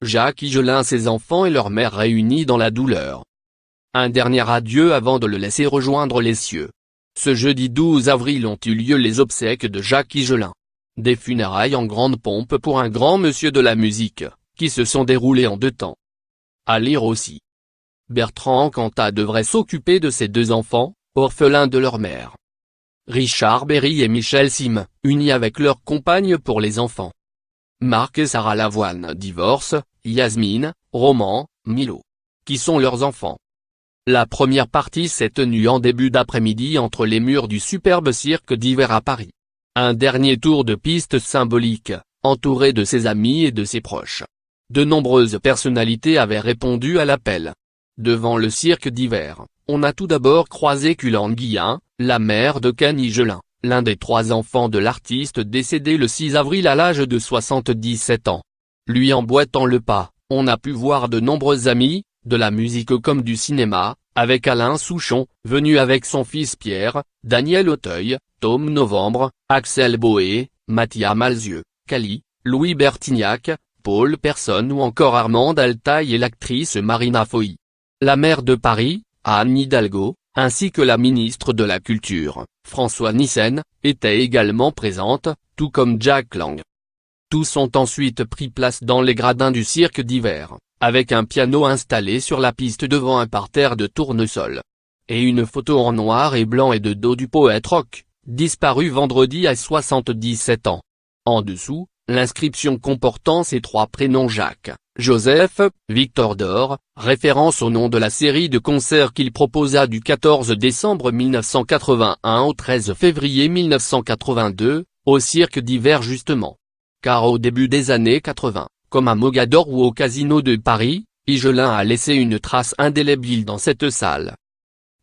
Jacques Higelin, ses enfants et leur mère réunis dans la douleur. Un dernier adieu avant de le laisser rejoindre les cieux. Ce jeudi 12 avril ont eu lieu les obsèques de Jacques Higelin. Des funérailles en grande pompe pour un grand monsieur de la musique, qui se sont déroulées en 2 temps. À lire aussi. Bertrand Cantat devrait s'occuper de ses 2 enfants, orphelins de leur mère. Richard Berry et Michel Sim, unis avec leur compagne pour les enfants. Marc et Sarah Lavoine divorcent, Yasmine, Roman, Milo. Qui sont leurs enfants. La première partie s'est tenue en début d'après-midi entre les murs du superbe cirque d'hiver à Paris. Un dernier tour de piste symbolique, entouré de ses amis et de ses proches. De nombreuses personnalités avaient répondu à l'appel. Devant le cirque d'hiver, on a tout d'abord croisé Cullen Guillen, la mère de Ken Higelin, l'un des 3 enfants de l'artiste décédé le 6 avril à l'âge de 77 ans. Lui emboîtant le pas, on a pu voir de nombreux amis, de la musique comme du cinéma, avec Alain Souchon, venu avec son fils Pierre, Daniel Auteuil, Tom Novembre, Axel Boé, Mathia Malzieu, Cali, Louis Bertignac, Paul Personne ou encore Armande Altaï et l'actrice Marina Foï. La maire de Paris, Anne Hidalgo, ainsi que la ministre de la Culture, François Nyssen, étaient également présentes, tout comme Jack Lang. Tous ont ensuite pris place dans les gradins du cirque d'hiver, avec un piano installé sur la piste devant un parterre de tournesol. Et une photo en noir et blanc et de dos du poète rock, disparu vendredi à 77 ans. En dessous, l'inscription comportant ses 3 prénoms Jacques, Joseph, Victor d'Or, référence au nom de la série de concerts qu'il proposa du 14 décembre 1981 au 13 février 1982, au cirque d'hiver justement. Car au début des années 80, comme à Mogador ou au Casino de Paris, Higelin a laissé une trace indélébile dans cette salle.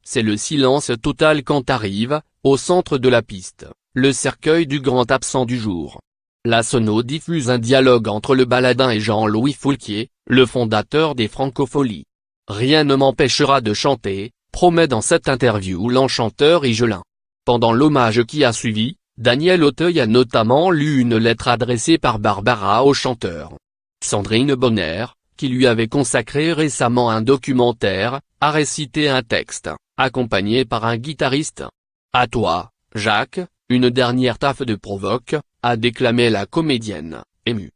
C'est le silence total quand arrive, au centre de la piste, le cercueil du grand absent du jour. La sono diffuse un dialogue entre le baladin et Jean-Louis Foulquier, le fondateur des Francopholies. Rien ne m'empêchera de chanter, promet dans cette interview l'enchanteur Higelin. Pendant l'hommage qui a suivi, Daniel Auteuil a notamment lu une lettre adressée par Barbara au chanteur. Sandrine Bonner, qui lui avait consacré récemment un documentaire, a récité un texte, accompagné par un guitariste. À toi, Jacques, une dernière taffe de provoque, a déclamé la comédienne, émue.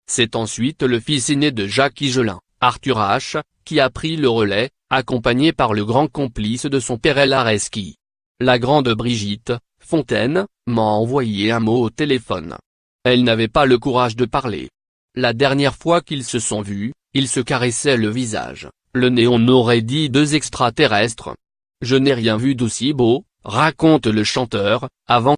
C'est ensuite le fils aîné de Jacques Higelin, Arthur H., qui a pris le relais, accompagné par le grand complice de son père El Areski. La grande Brigitte Fontaine m'a envoyé un mot au téléphone. Elle n'avait pas le courage de parler. La dernière fois qu'ils se sont vus, ils se caressaient le visage, le nez, on aurait dit 2 extraterrestres. Je n'ai rien vu d'aussi beau, raconte le chanteur, avant